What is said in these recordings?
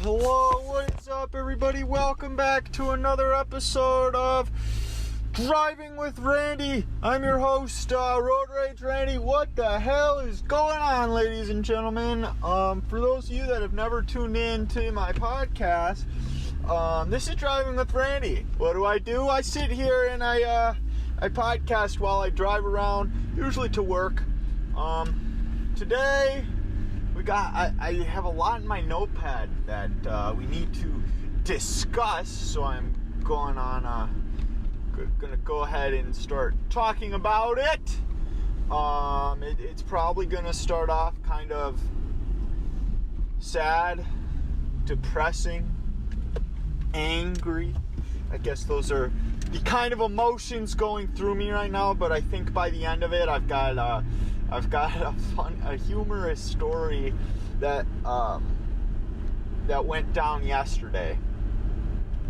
Hello, what is up, everybody? Welcome back to another episode of Driving with Randy. I'm your host, Road Rage Randy. What the hell is going on, ladies and gentlemen? For those of you that have never tuned in to my podcast, this is Driving with Randy. What do? I sit here and I podcast while I drive around, usually to work. Today, I have a lot in my notepad that we need to discuss, so I'm gonna go ahead and start talking about it. It's probably gonna start off kind of sad, depressing, angry. I guess those are the kind of emotions going through me right now, but I think by the end of it, I've got a humorous story that went down yesterday.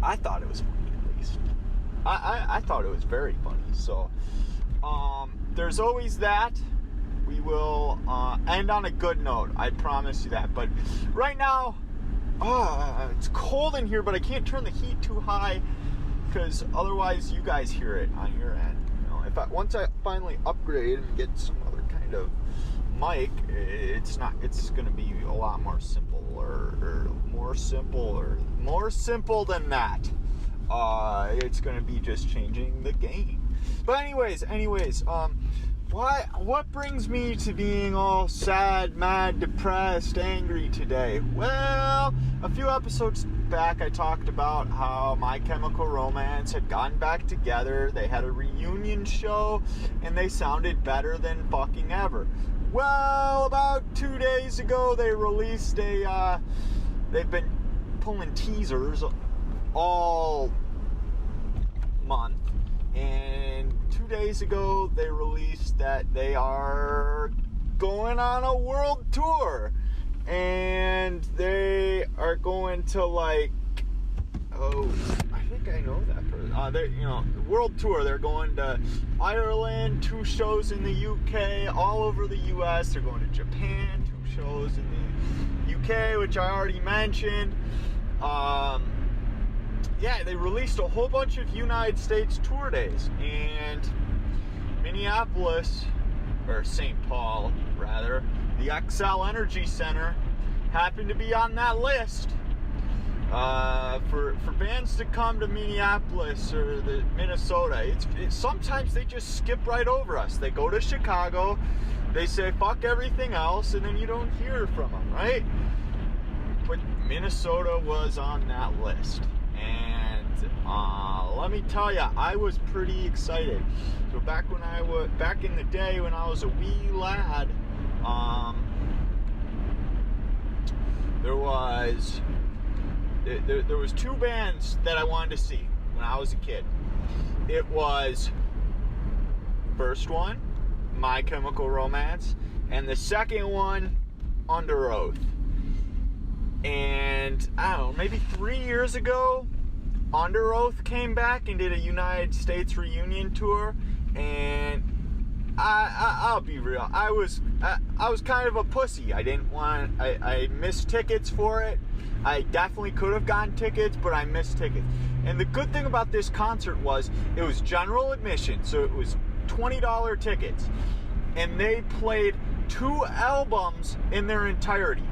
I thought it was funny, at least. I thought it was very funny. So there's always that. We will end on a good note. I promise you that. But right now, it's cold in here, but I can't turn the heat too high because otherwise you guys hear it on your end. Once I finally upgrade and get some other kind of mic, it's going to be a lot more simple, or more simple than that. It's going to be just changing the game. But anyways, what brings me to being all sad, mad, depressed, angry today? Well, a few episodes back I talked about how My Chemical Romance had gotten back together. They had a reunion show and they sounded better than fucking ever. Well, about 2 days ago they released they've been pulling teasers all month, and 2 days ago they released that they are going on a world tour, and they are going to I think I know that person. World tour. They're going to Ireland, 2 shows in the UK, all over the US. They're going to Japan, 2 shows in the UK, which I already mentioned. They released a whole bunch of United States tour days, and Minneapolis, or St. Paul, rather, the XL Energy Center happened to be on that list. For bands to come to Minneapolis or Minnesota, it's sometimes they just skip right over us. They go to Chicago, they say fuck everything else, and then you don't hear from them, right? But Minnesota was on that list, and let me tell you, I was pretty excited. So back in the day when I was a wee lad, there was 2 bands that I wanted to see when I was a kid. It was, first one, My Chemical Romance, and the second one, Under Oath. And I don't know, maybe 3 years ago, Under Oath came back and did a United States reunion tour, and I'll be real, I was kind of a pussy. I missed tickets for it. I definitely could have gotten tickets, but I missed tickets. And the good thing about this concert was it was general admission, so it was $20 tickets, and they played 2 albums in their entirety.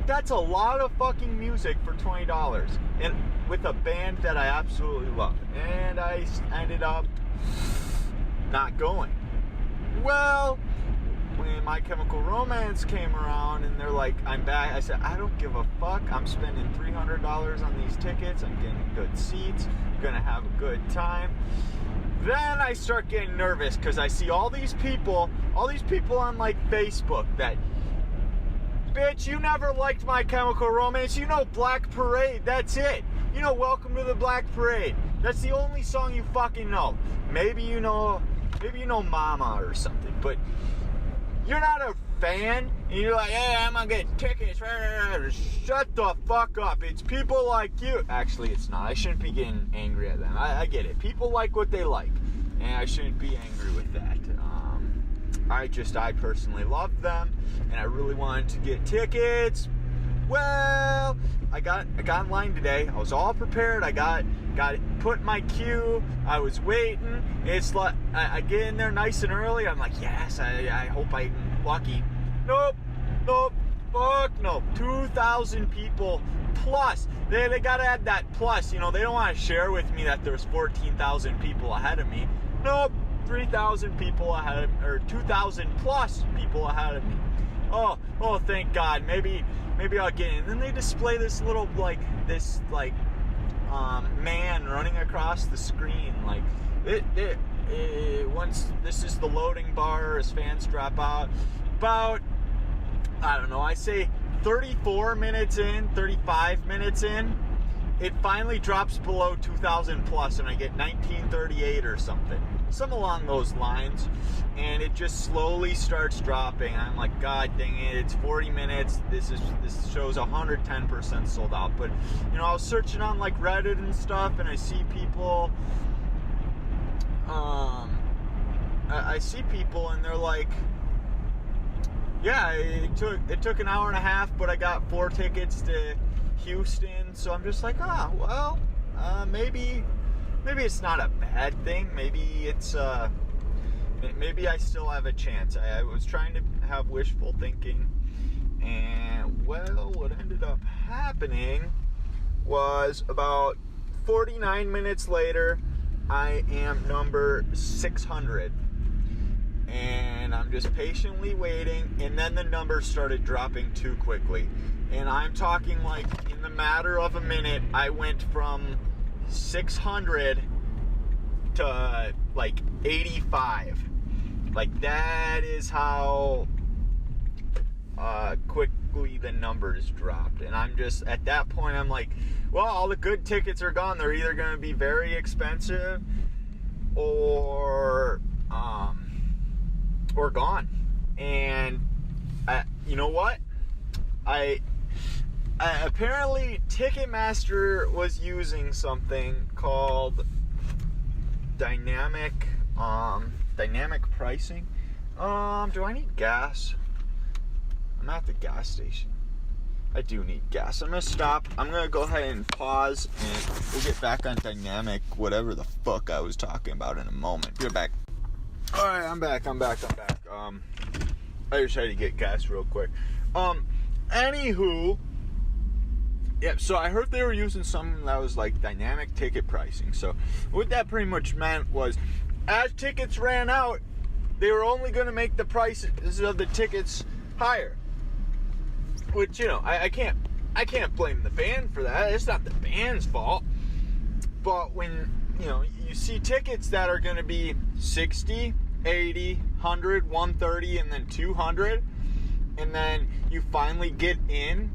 That's a lot of fucking music for $20, and with a band that I absolutely love. And I ended up not going. Well, when My Chemical Romance came around and they're like, I'm back, I said, I don't give a fuck. I'm spending $300 on these tickets. I'm getting good seats. I'm gonna have a good time. Then I start getting nervous because I see all these people on Facebook that, bitch, you never liked My Chemical Romance. You know Black Parade. That's it. You know Welcome to the Black Parade. That's the only song you fucking know. Maybe you know Mama or something, but you're not a fan, and you're like, hey, I'm gonna get tickets. Shut the fuck up. It's people like you. Actually, it's not. I shouldn't be getting angry at them. I get it. People like what they like, and I shouldn't be angry with that. I personally love them, and I really wanted to get tickets, Well, I got in line today. I was all prepared. I got put in my queue. I was waiting. It's like I get in there nice and early. I'm like, yes, I hope I'm lucky. Nope, fuck no. 2,000 people plus. They gotta add that plus. You know, they don't want to share with me that there's 14,000 people ahead of me. Nope, 3,000 people ahead of me, or 2,000 plus people ahead of me. Oh, thank God. Maybe I'll get in. And then they display this little, man running across the screen. Like, once this is the loading bar as fans drop out. About, I don't know, I say 35 minutes in, it finally drops below 2,000 plus, and I get 1938 or something along those lines, and it just slowly starts dropping. I'm like, God dang it, it's 40 minutes. This shows 110% sold out. But you know, I was searching on like Reddit and stuff, and I see people. I see people, and they're like, yeah, it took an hour and a half, but I got 4 tickets to Houston. So I'm just like, maybe it's not a bad thing. Maybe it's maybe I still have a chance. I was trying to have wishful thinking, and well, what ended up happening was about 49 minutes later, I am number 600. And I'm just patiently waiting, and then the numbers started dropping too quickly. And I'm talking like in the matter of a minute, I went from 600 to like 85. Like, that is how quickly the numbers dropped. And I'm just, at that point, I'm like, well, all the good tickets are gone. They're either going to be very expensive or gone. And you know what? I apparently Ticketmaster was using something called dynamic pricing. Do I need gas? I'm at the gas station. I do need gas. I'm gonna stop. I'm gonna go ahead and pause, and we'll get back on dynamic, whatever the fuck I was talking about, in a moment. Be right back. All right, I'm back. I just had to get gas real quick. Anywho, yeah, so I heard they were using something that was like dynamic ticket pricing. So what that pretty much meant was, as tickets ran out, they were only going to make the prices of the tickets higher. Which, you know, I can't blame the band for that. It's not the band's fault. But when, you know, you see tickets that are going to be 60, 80, 100, 130, and then 200, and then you finally get in,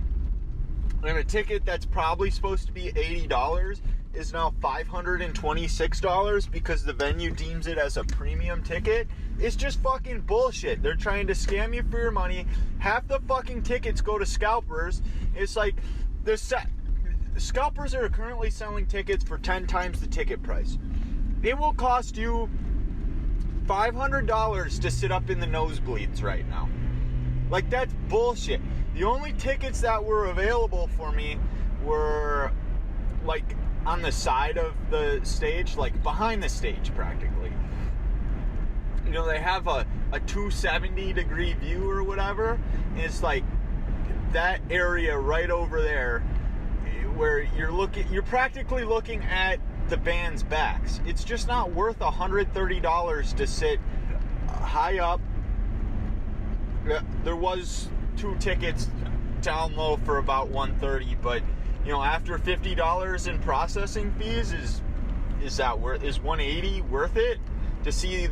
and a ticket that's probably supposed to be $80 is now $526 because the venue deems it as a premium ticket. It's just fucking bullshit. They're trying to scam you for your money. Half the fucking tickets go to scalpers. It's like, the scalpers are currently selling tickets for 10 times the ticket price. It will cost you $500 to sit up in the nosebleeds right now. Like, that's bullshit. The only tickets that were available for me were like on the side of the stage, like behind the stage practically. You know, they have a 270 degree view or whatever. And it's like that area right over there where you're practically looking at the band's backs. It's just not worth $130 to sit high up. There was 2 tickets down low for about $130, but you know, after $50 in processing fees, is $180 worth it to see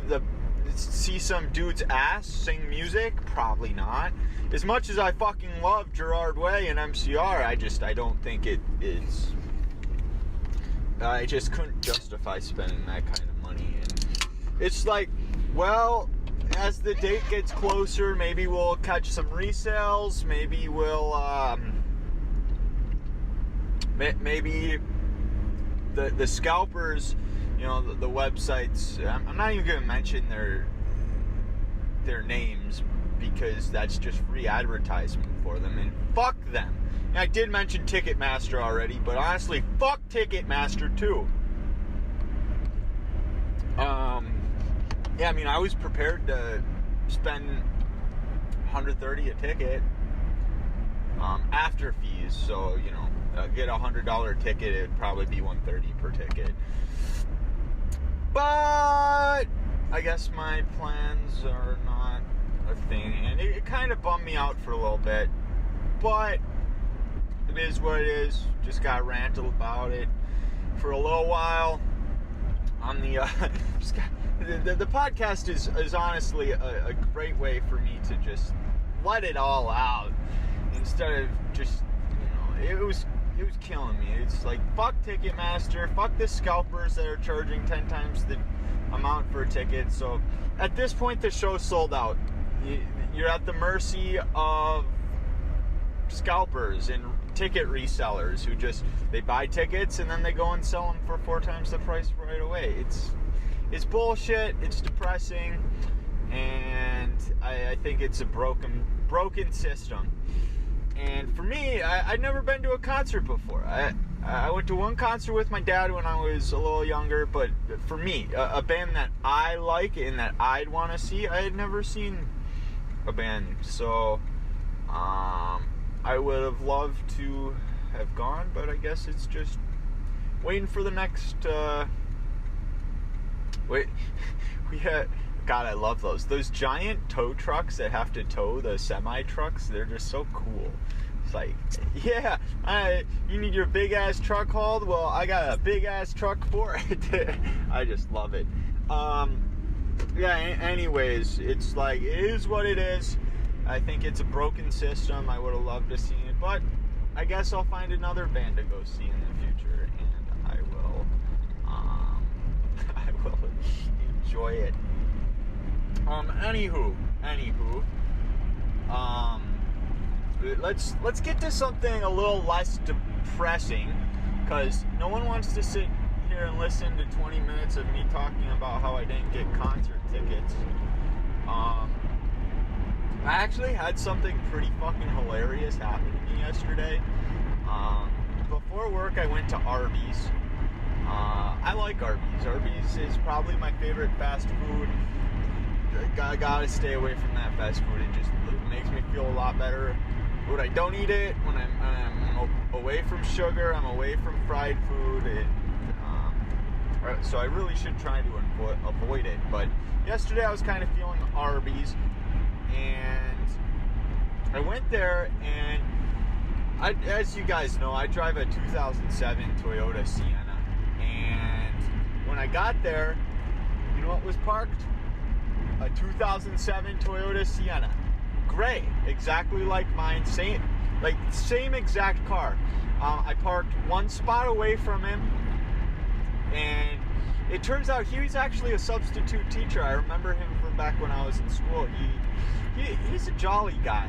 some dude's ass sing music? Probably not. As much as I fucking love Gerard Way and MCR, I don't think it is. I just couldn't justify spending that kind of money. And it's like, well, as the date gets closer, maybe we'll catch some resales. Maybe we'll, maybe the scalpers, you know, the websites. I'm not even going to mention their names because that's just free advertisement for them. And fuck them. And I did mention Ticketmaster already, but honestly, fuck Ticketmaster too. Yeah, I mean, I was prepared to spend $130 a ticket after fees, so, you know, get a $100 ticket, it'd probably be $130 per ticket. But I guess my plans are not a thing, and it kind of bummed me out for a little bit, but it is what it is. Just got ranted about it for a little while on the the podcast is honestly a great way for me to just let it all out instead of just, you know, it was killing me. It's like, fuck Ticketmaster, fuck the scalpers that are charging 10 times the amount for a ticket. So at this point, the show's sold out. You're at the mercy of scalpers and ticket resellers who just, they buy tickets and then they go and sell them for 4 times the price right away. It's bullshit, it's depressing, and I think it's a broken system. And for me, I'd never been to a concert before. I went to one concert with my dad when I was a little younger, but for me, a band that I like and that I'd want to see, I had never seen a band. So I would have loved to have gone, but I guess it's just waiting for the next we had, God, I love those giant tow trucks that have to tow the semi trucks. They're just so cool. It's like, yeah, you need your big ass truck hauled. Well, I got a big ass truck for it. I just love it. Yeah. Anyways, it's like, it is what it is. I think it's a broken system. I would have loved to see it, but I guess I'll find another band to go see in the future, and I will enjoy it. Anywho, let's get to something a little less depressing, because no one wants to sit here and listen to 20 minutes of me talking about how I didn't get concert tickets. I actually had something pretty fucking hilarious happen to me yesterday. Before work, I went to Arby's. I like Arby's. Arby's is probably my favorite fast food. I gotta stay away from that fast food. It makes me feel a lot better when I don't eat it, when I'm away from sugar, I'm away from fried food. So I really should try to avoid it. But yesterday I was kind of feeling Arby's, and I went there, and as you guys know, I drive a 2007 Toyota Sienna. And when I got there, you know what was parked? A 2007 Toyota Sienna. Gray, exactly like mine, same exact car. I parked one spot away from him, and it turns out he was actually a substitute teacher. I remember him from back when I was in school. He's a jolly guy.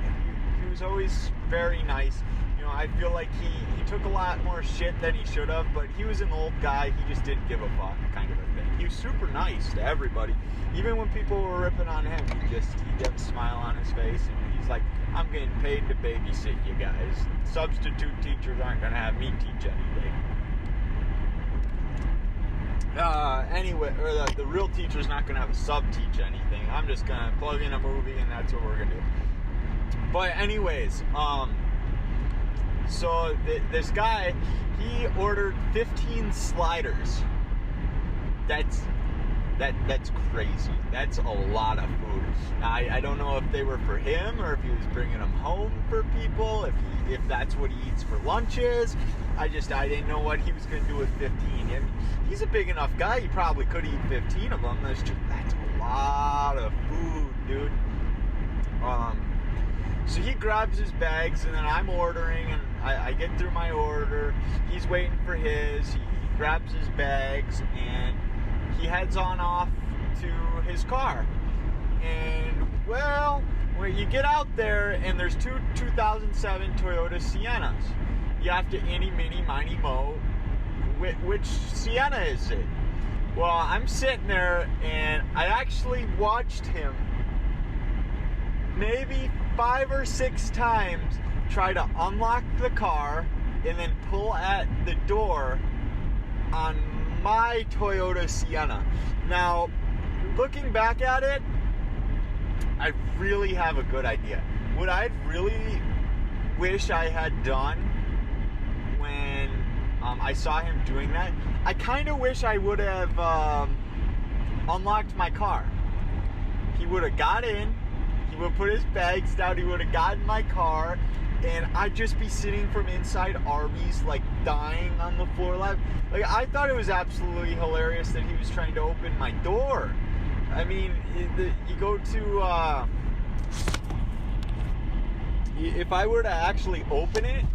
He was always very nice. You know, I feel like he took a lot more shit than he should have, but he was an old guy. He just didn't give a fuck, kind of a thing. He was super nice to everybody. Even when people were ripping on him, he had a smile on his face, and he's like, I'm getting paid to babysit you guys. Substitute teachers aren't going to have me teach anything. Anyway, or the real teacher's not going to have a sub teach anything. I'm just going to plug in a movie, and that's what we're going to do. But anyways, so this guy, he ordered 15 sliders. That's crazy. That's a lot of food. Now, I don't know if they were for him or if he was bringing them home for people, if that's what he eats for lunches. I didn't know what he was going to do with 15. And he's a big enough guy, he probably could eat 15 of them. That's a lot of food, dude. So he grabs his bags, and then I'm ordering, and I get through my order. He's waiting for his. He grabs his bags, and he heads on off to his car. And, well, when you get out there, and there's two 2007 Toyota Siennas, you have to eeny, meeny, miny, moe. Which Sienna is it? Well, I'm sitting there, and I actually watched him maybe 5 or 6 times try to unlock the car and then pull at the door on my Toyota Sienna. Now, looking back at it, I really have a good idea. What I really wish I had done when I saw him doing that, I kind of wish I would have unlocked my car. He would have got in, he would put his bags down, he would have gotten my car, and I'd just be sitting from inside Arby's, like, dying on the floor. Like, I thought it was absolutely hilarious that he was trying to open my door. I mean, you go to, if I were to actually open it,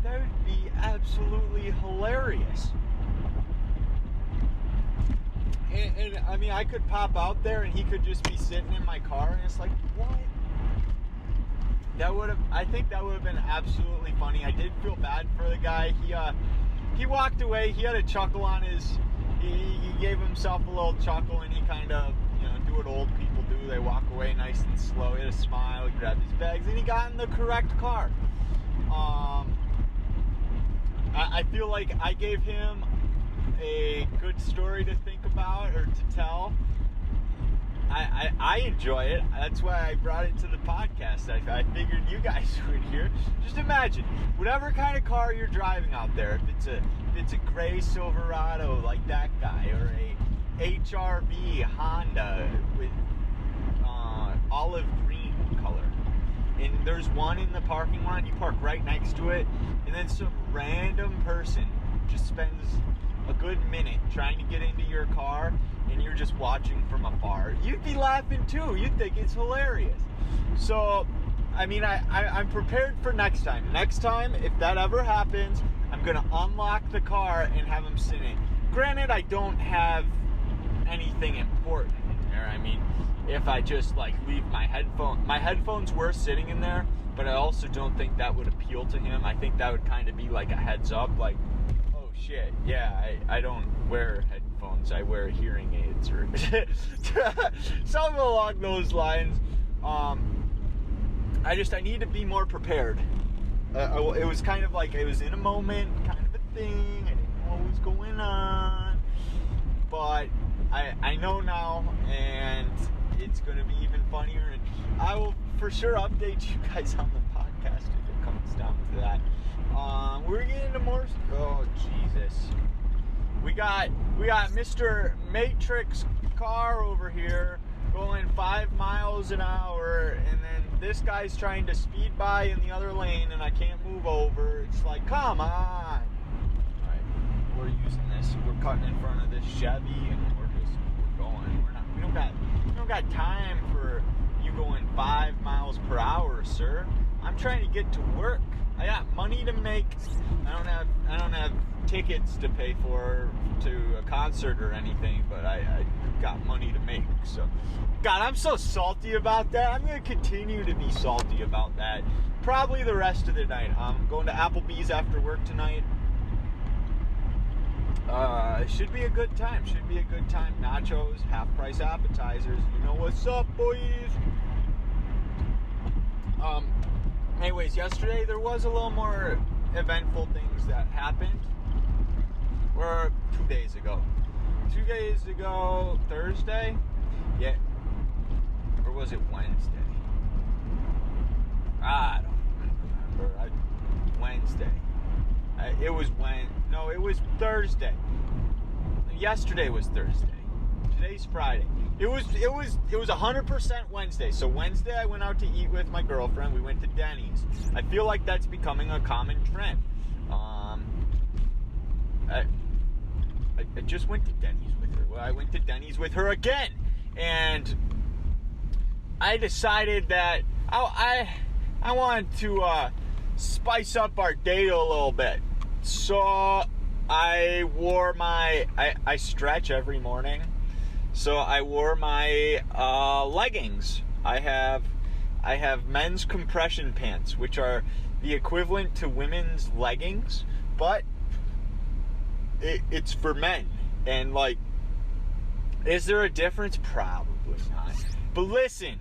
that would be absolutely hilarious. And I mean, I could pop out there and he could just be sitting in my car, and it's like, what? I think that would have been absolutely funny. I did feel bad for the guy. He walked away. He had a chuckle on his. He gave himself a little chuckle, and he kind of, do what old people do. They walk away nice and slow. He had a smile. He grabbed his bags, and he got in the correct car. I feel like I gave him a good story to think about or to tell. I enjoy it. That's why I brought it to the podcast. I figured you guys would hear. Just imagine, whatever kind of car you're driving out there, if it's a gray Silverado like that guy, or a HRV Honda with olive green color, and there's one in the parking lot, you park right next to it, and then some random person just spends a good minute trying to get into your car, and you're just watching from afar, you'd be laughing too. You'd think it's hilarious. So, I mean, I'm prepared for next time. Next time, if that ever happens, I'm going to unlock the car and have him sit in. Granted, I don't have anything important in there. I mean, if I just, leave my headphones were sitting in there, but I also don't think that would appeal to him. I think that would kind of be like a heads up, like, oh shit, yeah, I don't wear headphones, I wear hearing aids, or something along those lines. I need to be more prepared. It was kind of like, it was in a moment, kind of a thing, I didn't know what was going on, but I know now, and it's going to be even funnier, and I will for sure update you guys on the podcast if it comes down to that. We're getting into more. Oh Jesus! We got Mr. Matrix car over here going 5 miles an hour, and then this guy's trying to speed by in the other lane, and I can't move over. It's like, come on! All right, we're using this. We're cutting in front of this Chevy, and we're going. We don't got time for you going 5 miles per hour, sir. I'm trying to get to work. I got money to make. I don't have tickets to pay for to a concert or anything, but I got money to make. So, God, I'm so salty about that. I'm gonna continue to be salty about that. Probably the rest of the night. I'm going to Applebee's after work tonight. It should be a good time. Nachos, half-price appetizers. You know what's up, boys? Anyways, yesterday there was a little more eventful things that happened. Or 2 days ago. 2 days ago, Thursday? Yeah. Or was it Wednesday? I don't remember. Wednesday. It was Thursday. Yesterday was Thursday. Today's Friday. It was 100% Wednesday. So Wednesday I went out to eat with my girlfriend. We went to Denny's. I feel like that's becoming a common trend. I just went to Denny's with her. Well, I went to Denny's with her again, and I decided that I wanted to spice up our date a little bit. So I wore I stretch every morning. So I wore my leggings. I have men's compression pants, which are the equivalent to women's leggings, but it's for men. And is there a difference? Probably not. But listen,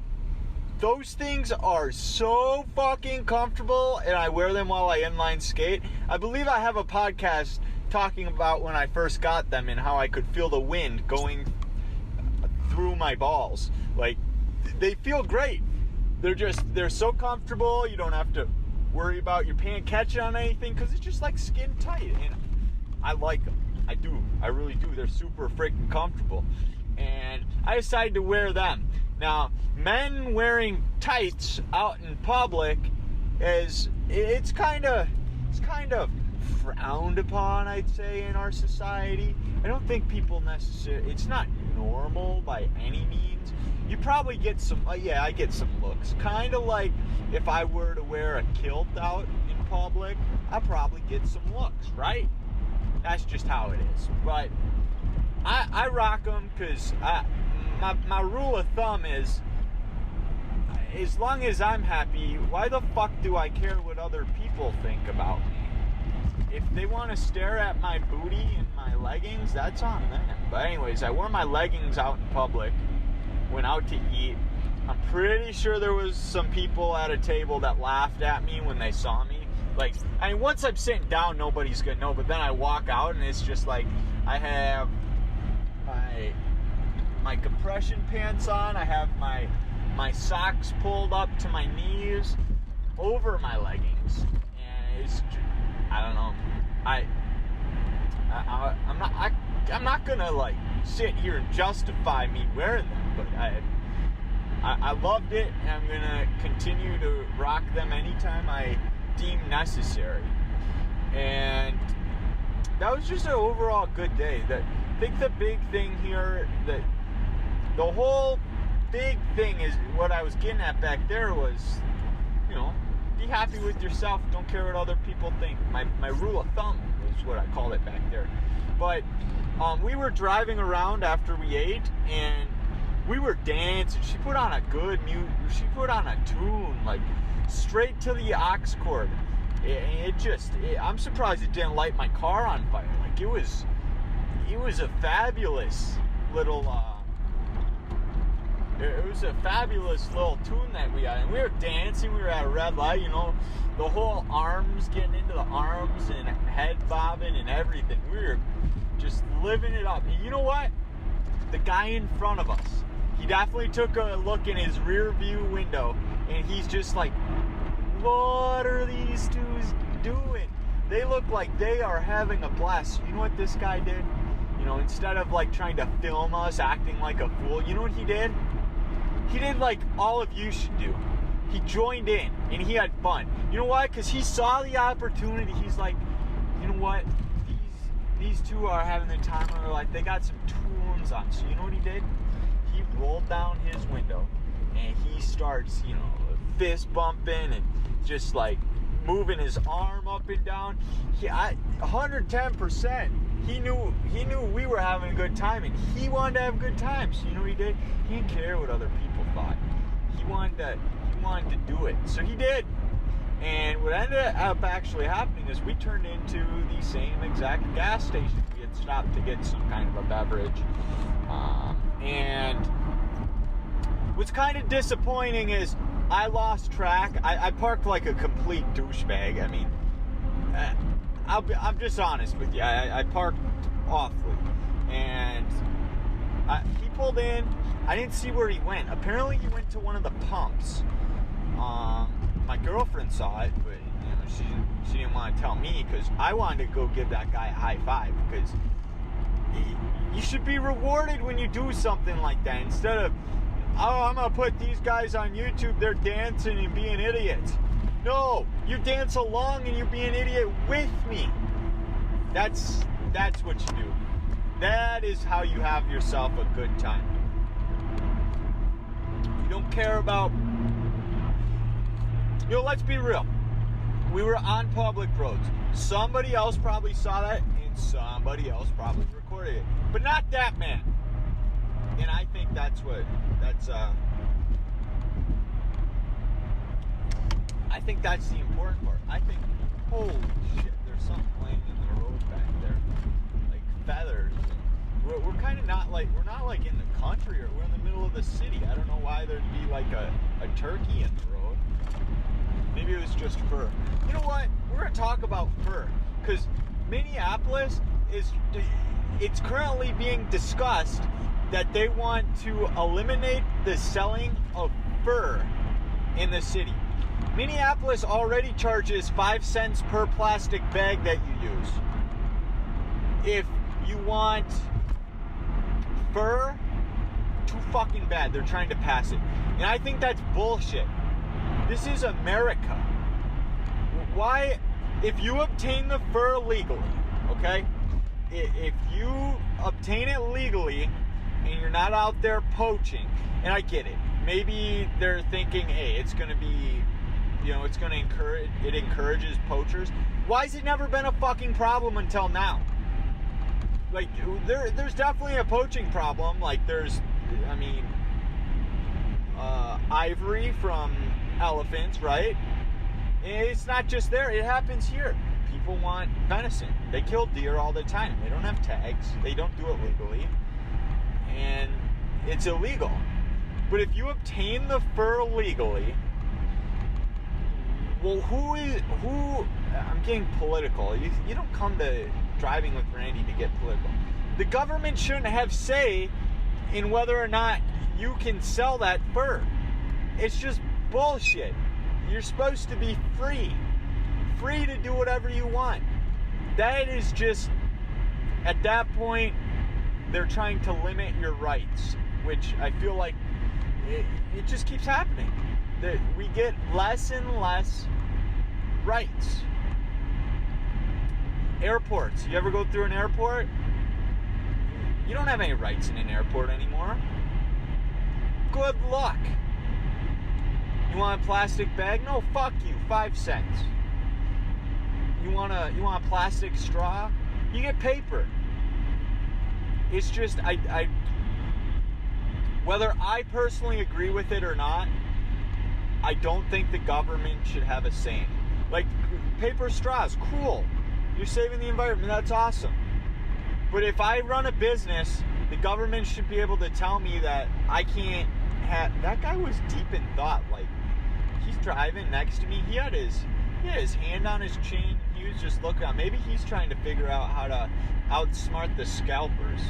those things are so fucking comfortable, and I wear them while I inline skate. I believe I have a podcast talking about when I first got them and how I could feel the wind going through my balls. Like, they feel great. They're so comfortable. You don't have to worry about your pant catching on anything because it's just like skin tight. And I like them. I do. I really do. They're super freaking comfortable. And I decided to wear them. Now, men wearing tights out in public it's kind of frowned upon, I'd say, in our society. I don't think people necessarily, it's not normal by any means. You probably get some, I get some looks. Kind of like if I were to wear a kilt out in public, I'd probably get some looks, right? That's just how it is. But I rock them because my rule of thumb is, as long as I'm happy, why the fuck do I care what other people think about me? If they want to stare at my booty and my leggings, that's on them. But anyways, I wore my leggings out in public, went out to eat. I'm pretty sure there was some people at a table that laughed at me when they saw me. Like, I mean, once I'm sitting down, nobody's gonna know, but then I walk out and it's just like, I have my compression pants on, I have my socks pulled up to my knees over my leggings, and it's, I don't know, I'm not gonna like sit here and justify me wearing them, but I loved it, and I'm gonna continue to rock them anytime I deem necessary. And that was just an overall good day. I think the big thing here, the whole big thing is what I was getting at back there was, you know, be happy with yourself. Don't care what other people think. My rule of thumb is what I called it back there. But we were driving around after we ate, and we were dancing. She put on a good she put on a tune, like straight to the aux cord. I'm surprised it didn't light my car on fire. Like, it was a fabulous little tune that we had, and we were dancing. We were at a red light, you know, the whole arms getting into the arms and head bobbing and everything. We were just living it up. And you know what? The guy in front of us, he definitely took a look in his rear view window, and he's just like, what are these dudes doing? They look like they are having a blast. You know what this guy did? You know, instead of like trying to film us acting like a fool, you know what he did? He did like all of you should do. He joined in and he had fun. You know why? Because he saw the opportunity. He's like, you know what? These two are having the time of their life. They got some tunes on. So you know what he did? He rolled down his window and he starts, you know, fist bumping and just like moving his arm up and down. 110%. He knew we were having a good time, and he wanted to have a good time. So you know what he did? He didn't care what other people thought. He wanted to do it. So he did. And what ended up actually happening is we turned into the same exact gas station. We had stopped to get some kind of a beverage. And what's kind of disappointing is I lost track. I parked like a complete douchebag. I mean, I'm just honest with you. I parked awfully, and he pulled in. I didn't see where he went. Apparently, he went to one of the pumps. My girlfriend saw it, but you know, she didn't want to tell me because I wanted to go give that guy a high five, because you should be rewarded when you do something like that, instead of, oh, I'm gonna put these guys on YouTube, they're dancing and being idiots. No, you dance along and you be an idiot with me. That's what you do. That is how you have yourself a good time. You don't care about, you know, let's be real. We were on public roads. Somebody else probably saw that, and somebody else probably recorded it. But not that man. And I think I think that's the important part. I think, holy shit, there's something playing in the road back there. Like feathers. We're kind of not like, we're not like in the country, or we're in the middle of the city. I don't know why there'd be like a turkey in the road. Maybe it was just fur. You know what? We're going to talk about fur. Because Minneapolis it's currently being discussed that they want to eliminate the selling of fur in the city. Minneapolis already charges 5 cents per plastic bag that you use. If you want fur, too fucking bad. They're trying to pass it. And I think that's bullshit. This is America. Why, if you obtain the fur legally, okay? If you obtain it legally and you're not out there poaching, and I get it. Maybe they're thinking, hey, it's going to be, it's going to encourages poachers. Why has it never been a fucking problem until now? Like, there's definitely a poaching problem. Like, there's, ivory from elephants, right? It's not just there. It happens here. People want venison. They kill deer all the time. They don't have tags. They don't do it legally. And it's illegal. But if you obtain the fur legally, well, I'm getting political. You don't come to Driving with Randy to get political. The government shouldn't have say in whether or not you can sell that fur. It's just bullshit. You're supposed to be free to do whatever you want. That is just, at that point, they're trying to limit your rights, which I feel like it just keeps happening. We get less and less rights. Airports. You ever go through an airport? You don't have any rights in an airport anymore. Good luck. You want a plastic bag? No, fuck you. 5 cents. You want a plastic straw? You get paper. It's just, whether I personally agree with it or not, I don't think the government should have a say in it. Like, paper straws, cool. You're saving the environment, that's awesome. But if I run a business, the government should be able to tell me that I can't have... That guy was deep in thought. Like, he's driving next to me. He had his hand on his chin. He was just looking out. Maybe he's trying to figure out how to outsmart the scalpers.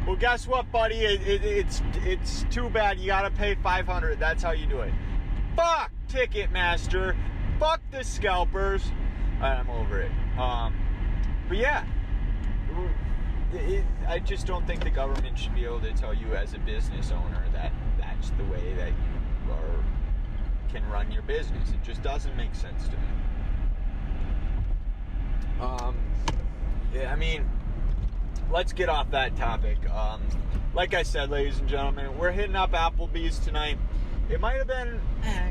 Well, guess what, buddy? It's too bad. You gotta pay $500. That's how you do it. Fuck Ticketmaster. Fuck the scalpers. I'm over it. But yeah, I just don't think the government should be able to tell you as a business owner that that's the way that you can run your business. It just doesn't make sense to me. Let's get off that topic. Like I said, ladies and gentlemen, we're hitting up Applebee's tonight. It might have been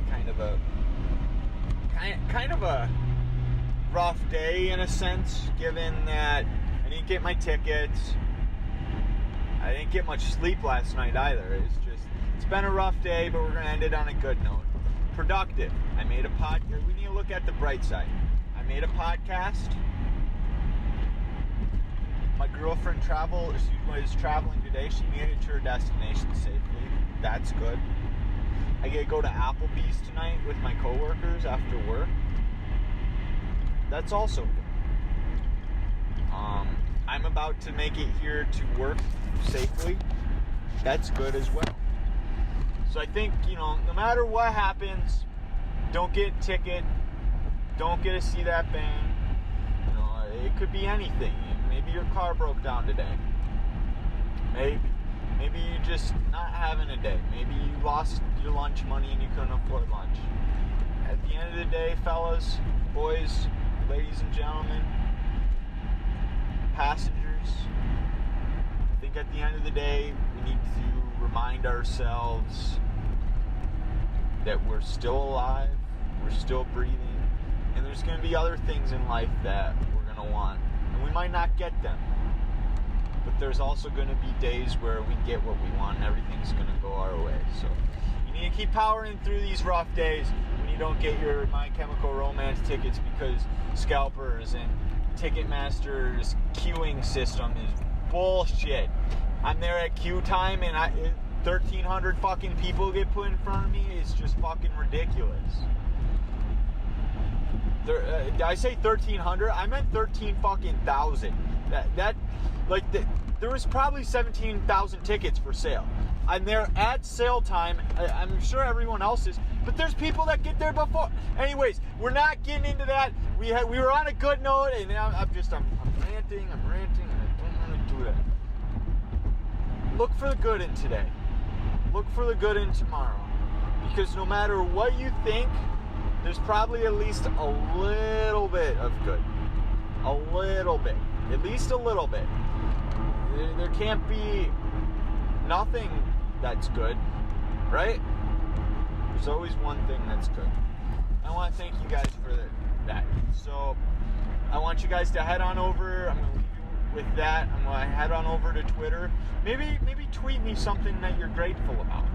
kind of a rough day in a sense, given that I didn't get my tickets. I didn't get much sleep last night either. It's been a rough day, but we're gonna end it on a good note. Productive. I made a podcast. We need to look at the bright side. I made a podcast. My girlfriend was traveling today. She made it to her destination safely. That's good. I get to go to Applebee's tonight with my coworkers after work. That's also good. I'm about to make it here to work safely. That's good as well. So I think, no matter what happens, don't get a ticket. Don't get to see that band. It could be anything. Maybe your car broke down today. Maybe you're just not having a day. Maybe you lost your lunch money and you couldn't afford lunch. At the end of the day, fellas, boys, ladies and gentlemen, passengers, I think at the end of the day, we need to remind ourselves that we're still alive, we're still breathing, and there's going to be other things in life that we're going to want. And we might not get them. But there's also going to be days where we get what we want and everything's going to go our way. So you need to keep powering through these rough days when you don't get your My Chemical Romance tickets because scalpers and Ticketmaster's queuing system is bullshit. I'm there at queue time and 1,300 fucking people get put in front of me. It's just fucking ridiculous. Did I say 1,300? I meant 13 fucking thousand. There was probably 17,000 tickets for sale. I'm there at sale time. I'm sure everyone else is, but there's people that get there before. Anyways, we're not getting into that. We were on a good note, and I'm ranting, and I don't want to do that. Look for the good in today. Look for the good in tomorrow. Because no matter what you think, there's probably at least a little bit of good. A little bit. At least a little bit. There can't be nothing that's good, right? There's always one thing that's good. I want to thank you guys for that. So I want you guys to head on over. I'm going to leave you with that. I'm going to head on over to Twitter. Maybe tweet me something that you're grateful about.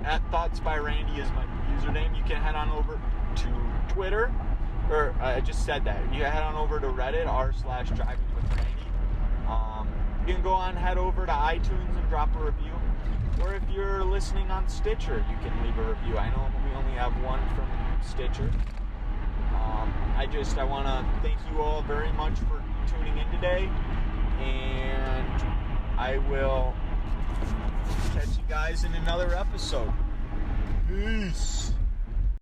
At Thoughts by Randy is my username. You can head on over to Twitter, or I just said that. You can head on over to Reddit, r/drivingwithrandy. You can go on, head over to iTunes and drop a review. Or if you're listening on Stitcher, you can leave a review. I know we only have one from Stitcher. I want to thank you all very much for tuning in today. And I will catch you guys in another episode. Peace.